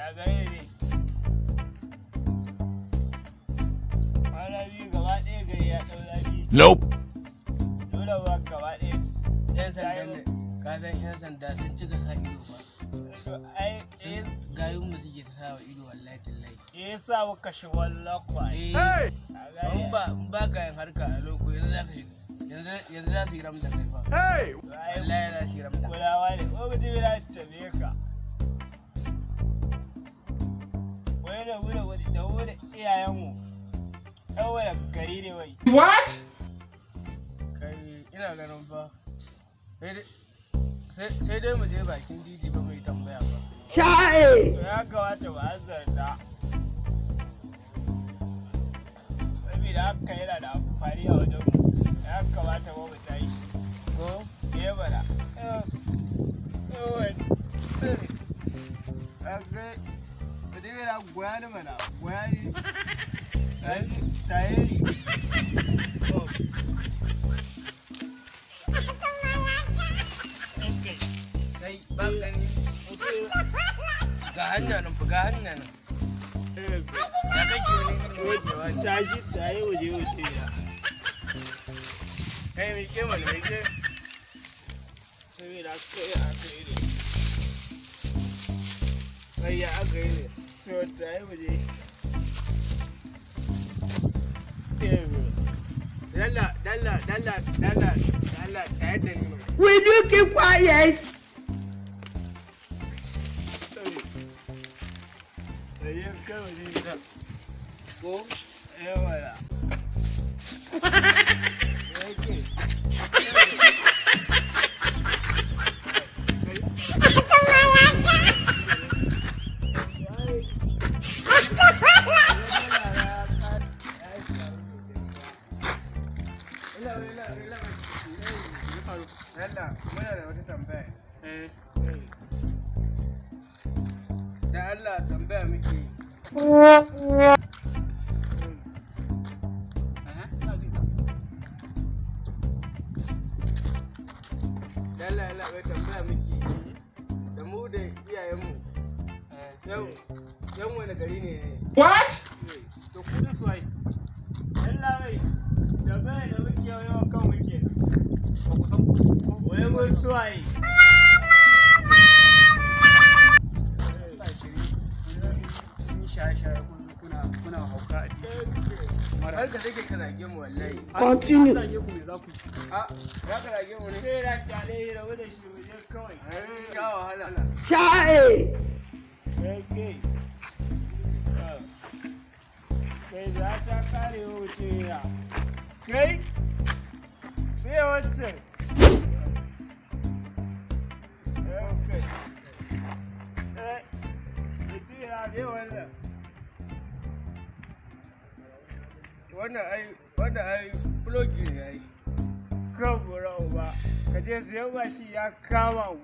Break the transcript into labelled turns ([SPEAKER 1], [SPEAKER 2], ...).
[SPEAKER 1] Ya gare ne. Kwana biyu gaba ɗaya gari ya ɗau zafi.
[SPEAKER 2] Nope.
[SPEAKER 1] Dole ba gaba ɗaya.
[SPEAKER 3] Yan sanda ne, kasan yan sanda sun cika sa ido ba. Gayun mu suke ta sawa ido wallahi tallahi.
[SPEAKER 1] Yasa muka shi wallah kwa.
[SPEAKER 3] In ba ka yin harka a loko yanzu za su yi ramda kai fa. Wallahi za su yi ramda.
[SPEAKER 1] Kulawa ne, ko mutum yana tabe ka. Wai da mu da iyayenmu. Kawai da gari ne wai.
[SPEAKER 2] What?
[SPEAKER 3] Kai ina ganin fa. Sai dai mu je bakin didi ba mai tambaya ba.
[SPEAKER 2] Shaye!
[SPEAKER 1] Ya kamata ba a zarta. Saboda haka yana da amfani a wajen mu. Ya kamata ba mu tayi.
[SPEAKER 3] Ko?
[SPEAKER 1] Ke bada. Mutum yana goya ni mana. Goya ni. Taye ni.
[SPEAKER 3] Kai ba gani. Ga hanya nan fa ga hanya nan. Ya kake wani
[SPEAKER 1] Tashi taye waje ya.
[SPEAKER 3] kai mai ke mana mai ke.
[SPEAKER 1] Saboda kai aka yi ne.
[SPEAKER 3] Kai ya aka yi ne.
[SPEAKER 1] So taye waje.
[SPEAKER 3] Dalla tayar da ni mana.
[SPEAKER 2] Will you keep quiet?
[SPEAKER 1] Taye kai waje gida.
[SPEAKER 3] Ko?
[SPEAKER 1] Wala. Okay.
[SPEAKER 3] Yalla, muna da wata tambaya. Da Allah tambaya muke yi. Yalla bai tambaya muke yi. Da mu da iyayenmu. Yan wani gari ne?
[SPEAKER 2] What?
[SPEAKER 1] To kudu suwai. Yalla bai. Tambaya da muke yawan kan muke. Ba ku san wai mun suwaye.
[SPEAKER 4] kuna hauka a titi.
[SPEAKER 3] Har ka take ka rage mu wallahi.
[SPEAKER 2] Continue.
[SPEAKER 4] Zage ku me za ku yi?
[SPEAKER 3] Ya ka rage mu ne?
[SPEAKER 1] Sai da kyale da wanda shi waje kawai.
[SPEAKER 3] Ya wahala.
[SPEAKER 2] Shaye!
[SPEAKER 1] Okay. Kai za ta kare wuce ya. Kai? Me wancan? Okay. Mutum ya me wannan?
[SPEAKER 3] Wannan ai flogi ne ai.
[SPEAKER 1] Kan bura uba. Ka je siyan bashi ya kama mu.